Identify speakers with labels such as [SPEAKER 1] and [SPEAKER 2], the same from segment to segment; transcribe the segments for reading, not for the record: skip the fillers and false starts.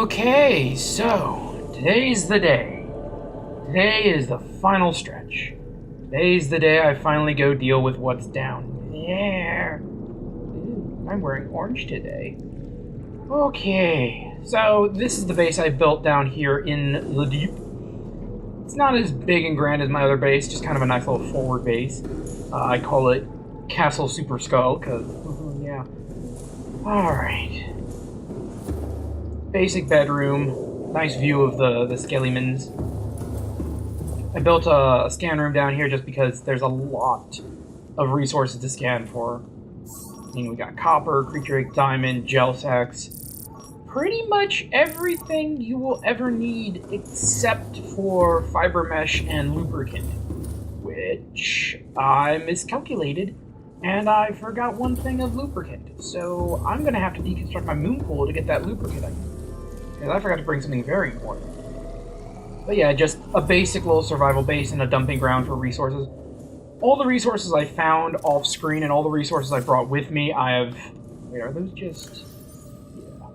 [SPEAKER 1] Okay, so today's the day. Today is the final stretch. Today's the day I finally go deal with what's down there. Ooh, I'm wearing orange today. Okay, so this is the base I built down here in the deep. It's not as big and grand as my other base, just kind of a nice little forward base. I call it Castle Super Skull, because, yeah. Alright. Basic bedroom, nice view of the skellimans. I built a scan room down here just because there's a lot of resources to scan for. I mean, we got copper, creature egg, diamond, gel sacks. Pretty much everything you will ever need except for fiber mesh and lubricant. Which I miscalculated, and I forgot one thing of lubricant. So I'm going to have to deconstruct my moon pool to get that lubricant item. Because I forgot to bring something very important. But yeah, just a basic little survival base and a dumping ground for resources. All the resources I found off screen and all the resources I brought with me, I have... Wait, are those just... Yeah.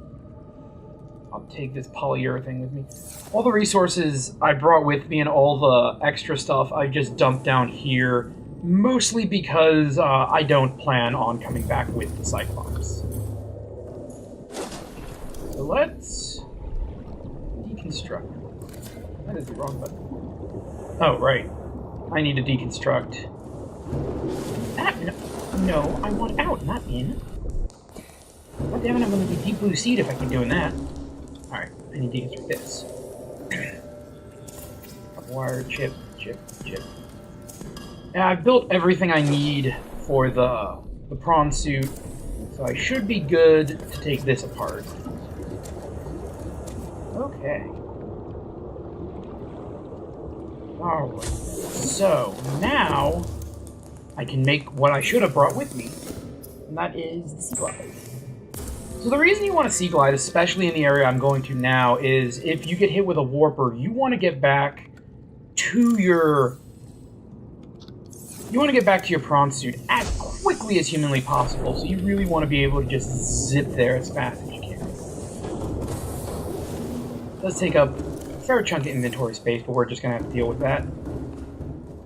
[SPEAKER 1] I'll take this polyurethane with me. All the resources I brought with me and all the extra stuff I just dumped down here, mostly because I don't plan on coming back with the Cyclops. So let's... deconstruct. That is the wrong button. Oh, right. I need to deconstruct. No, I want out, not in. God damn it, I'm going to be deep blue seed if I keep doing that. Alright, I need to deconstruct this. Wire, chip. Yeah, I've built everything I need for the prawn suit, so I should be good to take this apart. Okay. Alright, so now I can make what I should have brought with me, and that is the sea glide. So the reason you want a sea glide, especially in the area I'm going to now, is if you get hit with a warper, you want to get back to your... You want to get back to your prawn suit as quickly as humanly possible, so you really want to be able to just zip there as fast as you can. Let's take up a fair chunk of inventory space, but we're just going to have to deal with that.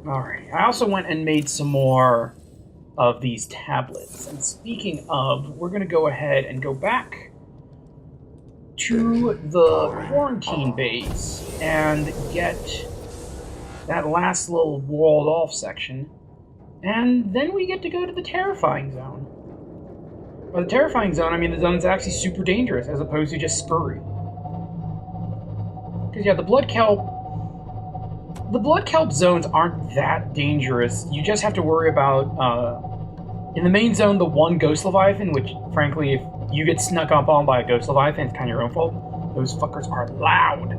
[SPEAKER 1] Alright, I also went and made some more of these tablets. And speaking of, we're going to go ahead and go back to the quarantine base and get that last little walled off section. And then we get to go to the terrifying zone. By the terrifying zone, I mean the zone's actually super dangerous as opposed to just furry. Because, yeah, the blood kelp zones aren't that dangerous. You just have to worry about, in the main zone, the one ghost leviathan, which, frankly, if you get snuck up on by a ghost leviathan, it's kind of your own fault. Those fuckers are loud.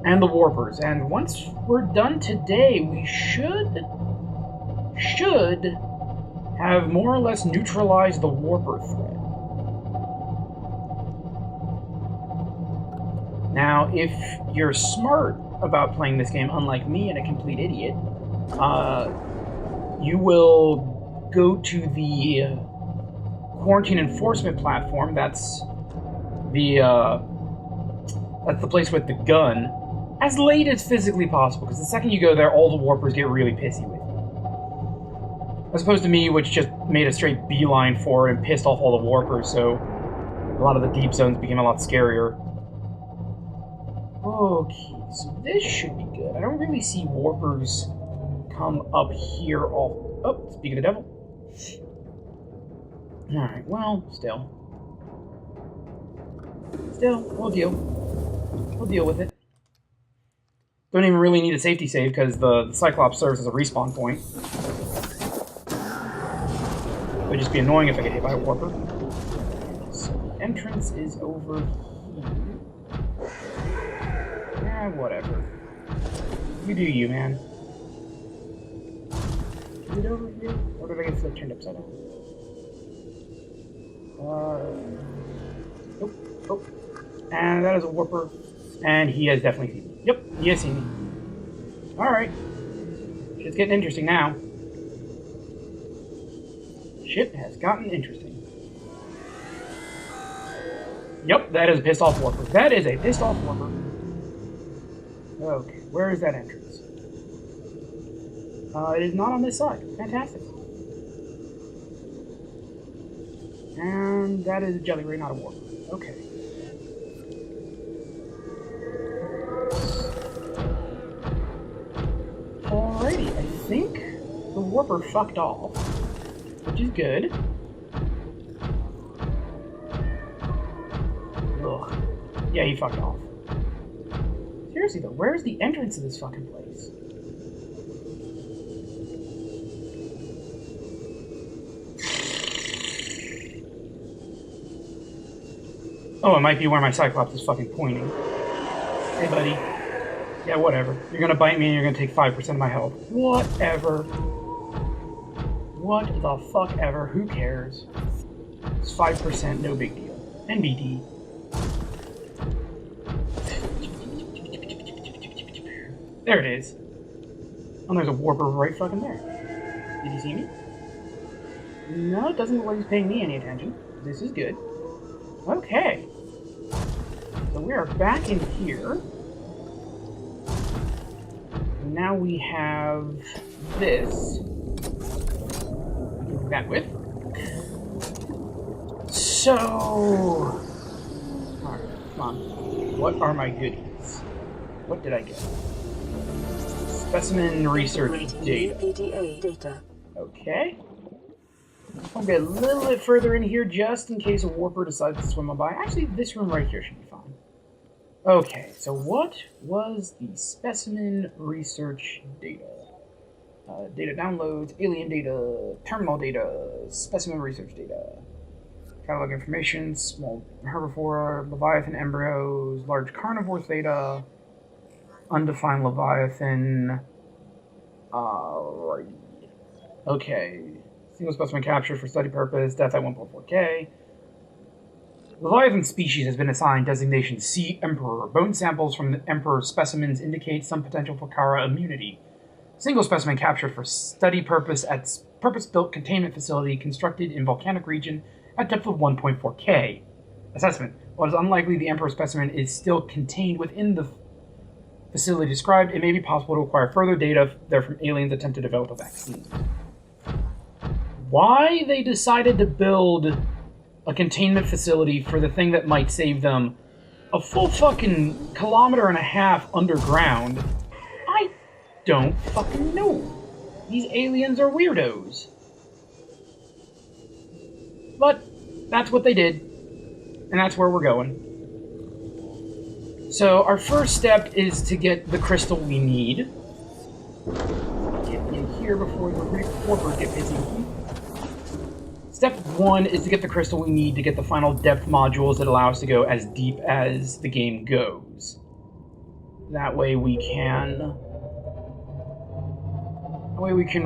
[SPEAKER 1] And the warpers. And once we're done today, we should have more or less neutralized the warper threat. Now, if you're smart about playing this game, unlike me and a complete idiot, you will go to the quarantine enforcement platform. That's the place with the gun, as late as physically possible, because the second you go there, all the warpers get really pissy with you. As opposed to me, which just made a straight beeline for it and pissed off all the warpers, so a lot of the deep zones became a lot scarier. Okay, so this should be good. I don't really see warpers come up here all... Oh, speak of the devil. Alright, well, still, we'll deal. We'll deal with it. Don't even really need a safety save because the Cyclops serves as a respawn point. It would just be annoying if I get hit by a warper. So the entrance is over here. Yeah, whatever. You do you, man. Is it over here? Or did I get it turned upside down? Oh. And that is a warper. And he has definitely seen me. Yep, he has seen me. Alright. Shit's getting interesting now. Shit has gotten interesting. Yep, that is a pissed off warper. That is a pissed off warper. Okay, where is that entrance? It is not on this side. Fantastic. And that is a jelly ray, not a warper. Okay. Alrighty, I think the warper fucked off, which is good. Ugh. Yeah, he fucked off. Seriously though, where's the entrance to this fucking place? Oh, it might be where my Cyclops is fucking pointing. Hey, buddy. Yeah, whatever. You're gonna bite me and you're gonna take 5% of my health. Whatever. What the fuck ever. Who cares? It's 5%, no big deal. NBD. There it is. Oh, there's a warper right fucking there. Did you see me? No, it doesn't look like he's paying me any attention. This is good. Okay. So we are back in here. Now we have this. Do that with. So. Alright, come on. What are my goodies? What did I get? Specimen research data. Okay. I'll get a little bit further in here just in case a warper decides to swim on by. Actually, this room right here should be fine. Okay, so what was the specimen research data? Data downloads, alien data, terminal data, specimen research data. Catalog information, small herbivore, leviathan embryos, large carnivore theta, undefined leviathan. Right. Okay. Single specimen captured for study purpose, death at 1.4K. Leviathan species has been assigned designation Sea Emperor. Bone samples from the Emperor specimens indicate some potential for Kara immunity. Single specimen captured for study purpose at purpose-built containment facility constructed in volcanic region at depth of 1.4K. Assessment. While it is unlikely the Emperor specimen is still contained within the facility described, it may be possible to acquire further data there from aliens attempt to develop a vaccine. Why they decided to build a containment facility for the thing that might save them a full fucking kilometer and a half underground, I don't fucking know. These aliens are weirdos. But that's what they did, and that's where we're going. So our first step is to get the crystal we need. Get in here before the warpers get busy. Step 1 is to get the crystal we need to get the final depth modules that allow us to go as deep as the game goes. That way we can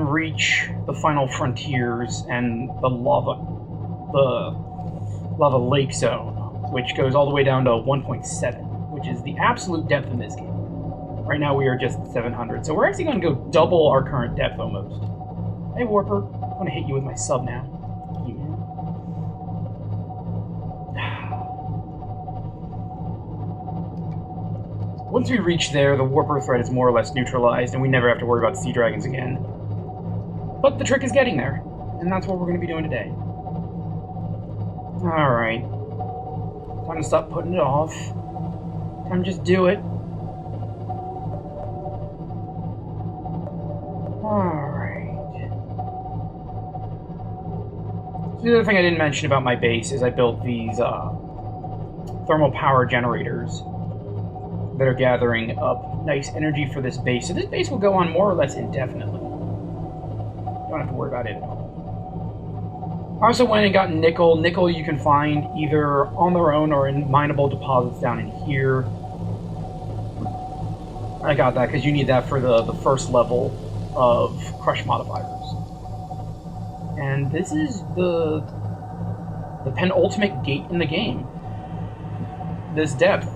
[SPEAKER 1] reach the final frontiers and the lava lake zone, which goes all the way down to 1.7, which is the absolute depth in this game. Right now we are just 700, so we're actually going to go double our current depth almost. Hey Warper, I'm going to hit you with my sub now. Once we reach there, the warper threat is more or less neutralized, and we never have to worry about sea dragons again. But the trick is getting there, and that's what we're going to be doing today. Alright. Time to stop putting it off. Time to just do it. Alright. So the other thing I didn't mention about my base is I built these thermal power generators that are gathering up nice energy for this base. So this base will go on more or less indefinitely. Don't have to worry about it at all. I also went and got nickel. Nickel you can find either on their own or in mineable deposits down in here. I got that because you need that for the first level of crush modifiers. And this is the penultimate gate in the game. This depth.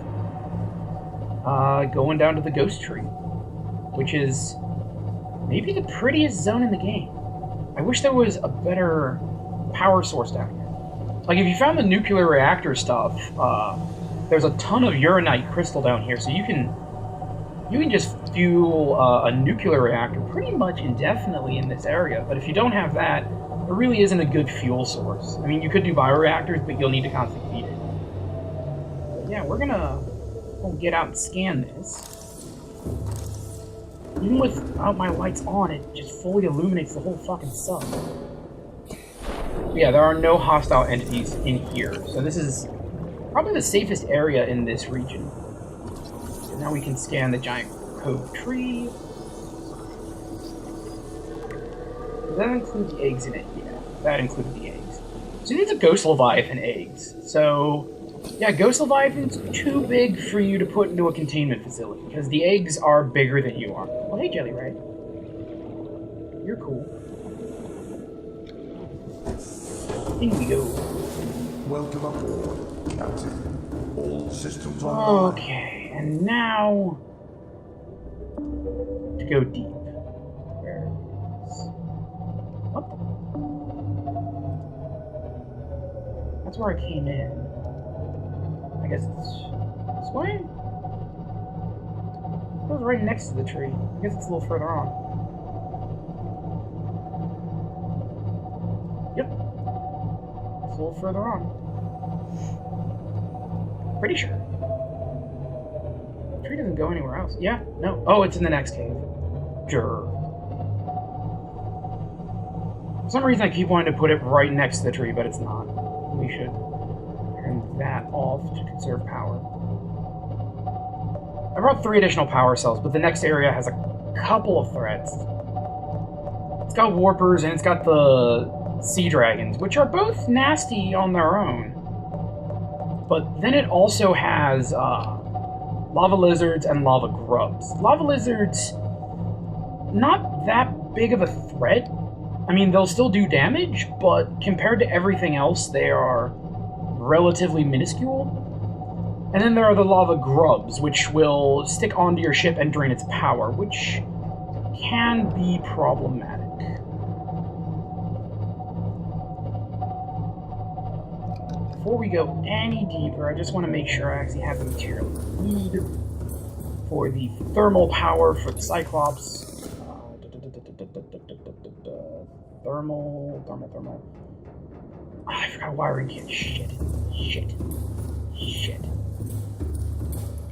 [SPEAKER 1] Going down to the ghost tree, which is maybe the prettiest zone in the game. I wish there was a better power source down here. Like, if you found the nuclear reactor stuff, there's a ton of uranite crystal down here, so you can just fuel a nuclear reactor pretty much indefinitely in this area. But if you don't have that, it really isn't a good fuel source. I mean, you could do bioreactors, but you'll need to constantly feed it. But yeah, we'll get out and scan this. Even without my lights on, it just fully illuminates the whole fucking sub. Yeah, there are no hostile entities in here, so this is probably the safest area in this region. And now we can scan the giant cove tree. Does that include the eggs in it? Yeah, that included the eggs. So these are Ghost Leviathan eggs. So, yeah, Ghost Leviathan's too big for you to put into a containment facility, because the eggs are bigger than you are. Well, hey, Jelly Ray. You're cool. In we go.
[SPEAKER 2] Welcome aboard, Captain. All systems online.
[SPEAKER 1] Okay, and now to go deep. Where is... What the... That's where I came in. I guess it's this way? It was right next to the tree. I guess it's a little further on. Yep. It's a little further on. Pretty sure. The tree doesn't go anywhere else. Yeah? No. Oh, it's in the next cave. Sure. For some reason I keep wanting to put it right next to the tree, but it's not. We should turn that off to conserve power. I brought 3 additional power cells, but the next area has a couple of threats. It's got warpers and it's got the sea dragons, which are both nasty on their own. But then it also has lava lizards and lava grubs. Lava lizards, not that big of a threat. I mean, they'll still do damage, but compared to everything else, they are relatively minuscule. And then there are the lava grubs, which will stick onto your ship and drain its power, which can be problematic. Before we go any deeper, I just want to make sure I actually have the material I need for the thermal power for the Cyclops. Thermal. Oh, I forgot a wiring kit. Shit.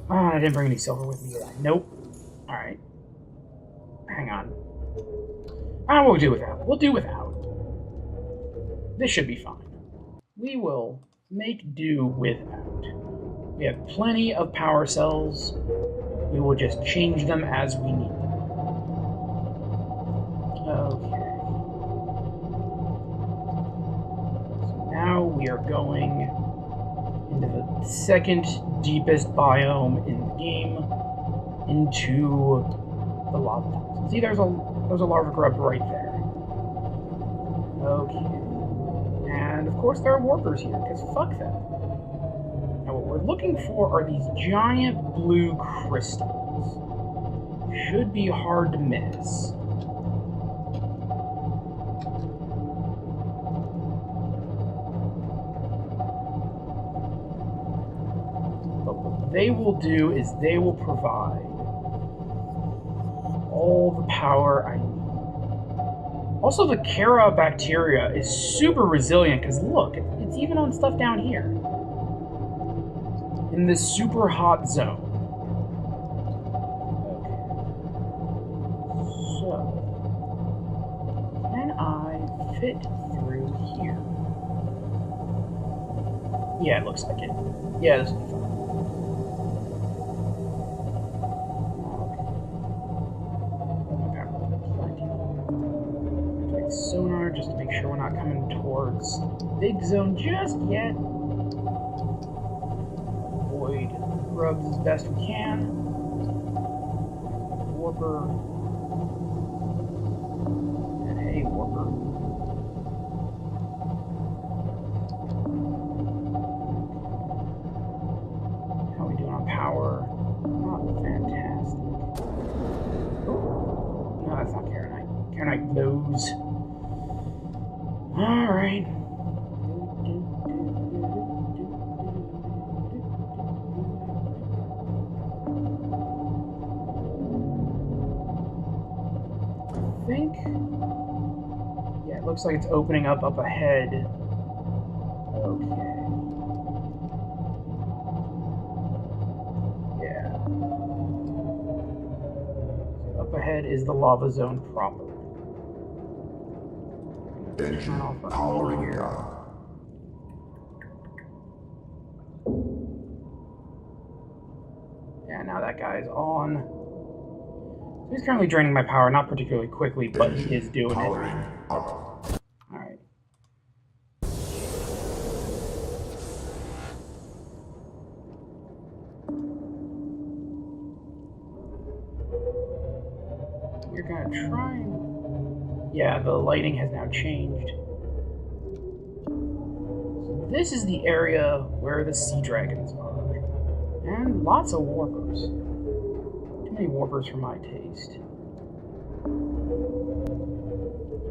[SPEAKER 1] Oh, I didn't bring any silver with me yet. Nope. Alright. Hang on. We'll do without. This should be fine. We will make do without. We have plenty of power cells. We will just change them as we need them. Okay. So now we are going into the second deepest biome in the game, into the lava tunnels. See, there's a lava grub right there. Okay. And of course there are warpers here, because fuck them. Now what we're looking for are these giant blue crystals. Should be hard to miss. But what they will do is they will provide all the power I need. Also, the Kara bacteria is super resilient, because look, it's even on stuff down here. In this super hot zone. Okay. So, can I fit through here? Yeah, it looks like it. Yeah, this will be fine. Sonar just to make sure we're not coming towards the big zone just yet. Avoid grubs as best we can. Warper. And hey, warper. How are we doing on power? Not fantastic. Oh. No, that's not Karenite. Karenite knows. Alright. Yeah, it looks like it's opening up ahead. Okay. Yeah. So up ahead is the lava zone proper.
[SPEAKER 2] Engine powering down.
[SPEAKER 1] Yeah, now that guy's on. So he's currently draining my power, not particularly quickly, but he is doing
[SPEAKER 2] Powering
[SPEAKER 1] it.
[SPEAKER 2] up.
[SPEAKER 1] Alright. You're gonna try and... Yeah, the lighting has now changed. So this is the area where the sea dragons are. And lots of warpers. Too many warpers for my taste.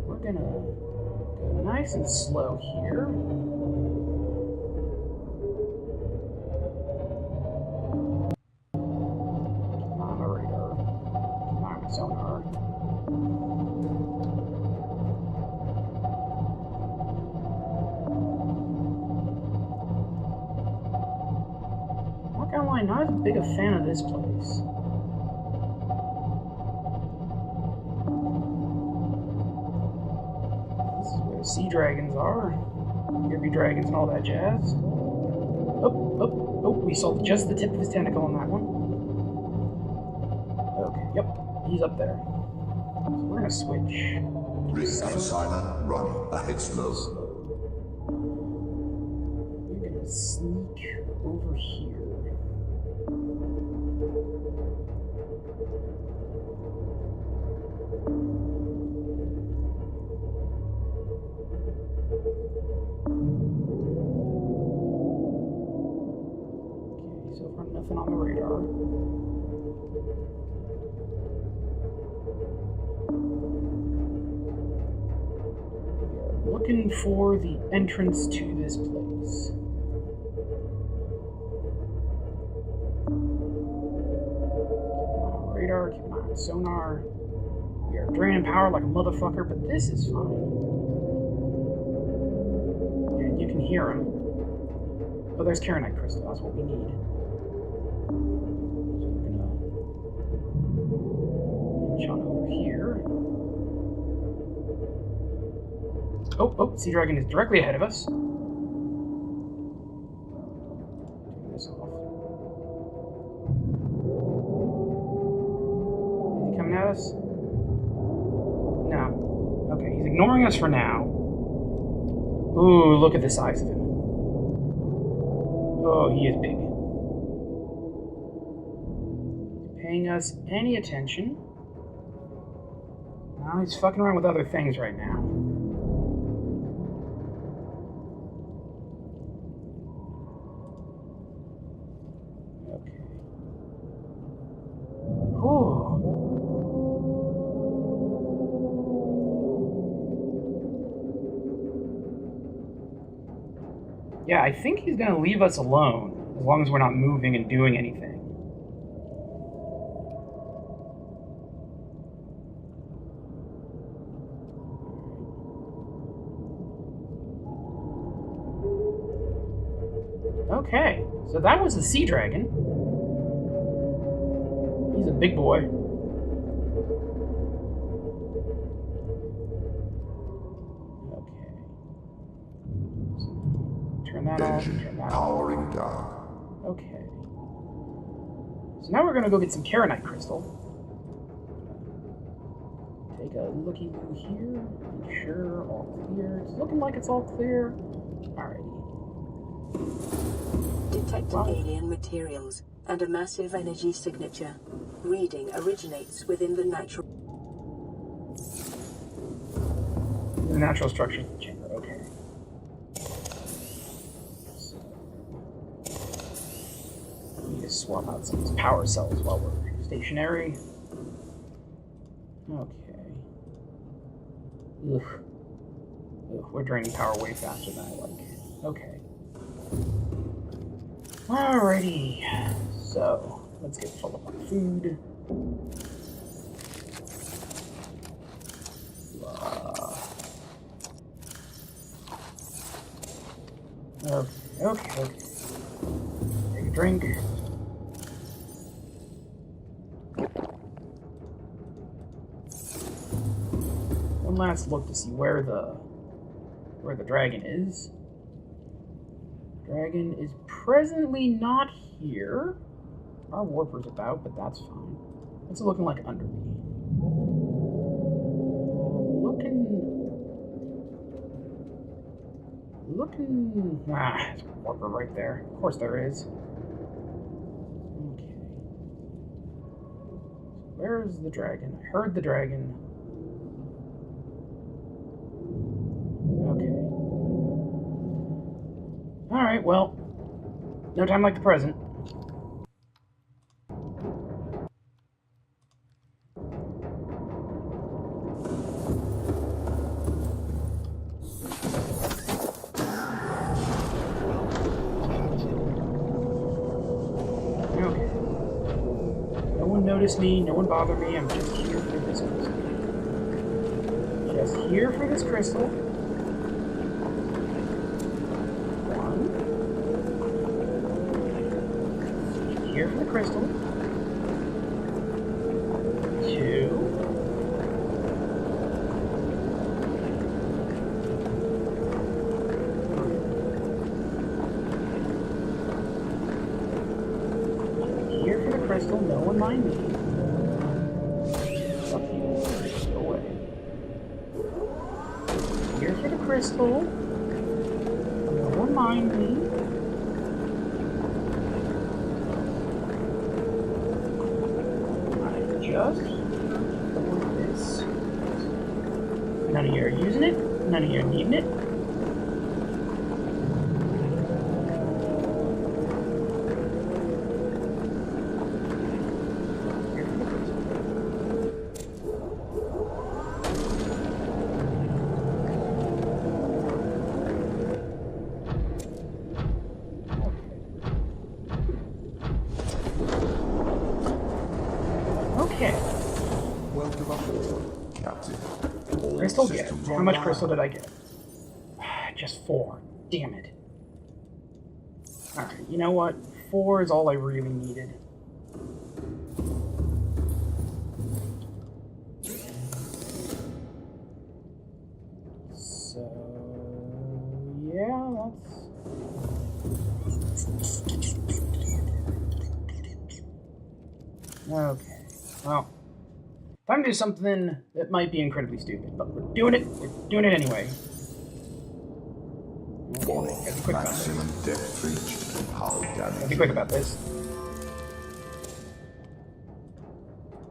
[SPEAKER 1] We're gonna go nice and slow here. Keep on my radar. Keep on my sonar. Not gonna lie, not as big a fan of this place. This is where the sea dragons are. Derby dragons and all that jazz. Oh, we saw just the tip of his tentacle on that one. Okay, yep, he's up there. So we're gonna switch.
[SPEAKER 2] Rig silent running ahead slow.
[SPEAKER 1] We're gonna sneak over here. Okay, so far nothing on the radar. We are looking for the entrance to this place. Radar, keep an eye on sonar. We are draining power like a motherfucker, but this is fine. And you can hear him. Oh, there's Karenite Krystal. That's what we need. So we're gonna inch on over here. Oh, Sea Dragon is directly ahead of us. Turn this off. Is he coming at us? No. Okay, he's ignoring us for now. Ooh, look at the size of him. Oh, he is big. Paying us any attention. Now he's fucking around with other things right now. Okay. Ooh. Yeah, I think he's gonna leave us alone, as long as we're not moving and doing anything. Okay, so that was the sea dragon. He's a big boy. Turn that off, turn that off.
[SPEAKER 2] Powering down.
[SPEAKER 1] Okay. So now we're gonna go get some Karenite Krystal. Take a looky-loo here. Make sure all clear. It's looking like it's all clear. Alrighty.
[SPEAKER 3] Detected alien materials and a massive energy signature. Reading originates within the natural...
[SPEAKER 1] The natural structure of the chamber, okay. Need to swap out some of these power cells while we're stationary. Okay. Ugh, we're draining power way faster than I like. Okay. Alrighty. So, let's get full of our food. Okay. Take a drink. One last look to see where the dragon is. Dragon is presently not here. Our warper's about, but that's fine. What's it looking like under me? There's a warper right there. Of course there is. Okay. Where's the dragon? I heard the dragon. Okay. Alright, well, no time like the present. Okay. No one noticed me, no one bothered me, I'm just here for this crystal. Just here for this crystal. Here for the crystal. 2. Here for the crystal, no one mind me. Fuck you. Go away. Here for the crystal. No one mind me. Just for this. None of you are using it. None of you are needing it. Okay.
[SPEAKER 2] Welcome aboard, Captain. All
[SPEAKER 1] Krystal, yeah.
[SPEAKER 2] systems
[SPEAKER 1] How much
[SPEAKER 2] online.
[SPEAKER 1] crystal did I get? Just 4. Damn it. Alright, you know what? 4 is all I really needed. So, yeah, okay. Well, time to do something that might be incredibly stupid, but we're doing it. We're doing it anyway.
[SPEAKER 2] Warning,
[SPEAKER 1] Gotta be quick about this.
[SPEAKER 2] maximum depth reached. Hull
[SPEAKER 1] Gotta be
[SPEAKER 2] damage.
[SPEAKER 1] quick about this.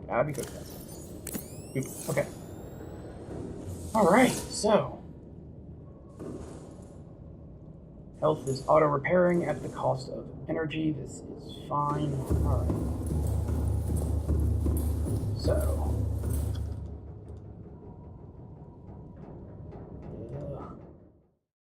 [SPEAKER 1] Gotta be quick about this. Oop, okay. Alright, so. Health is auto-repairing at the cost of energy. This is fine. Alright. So.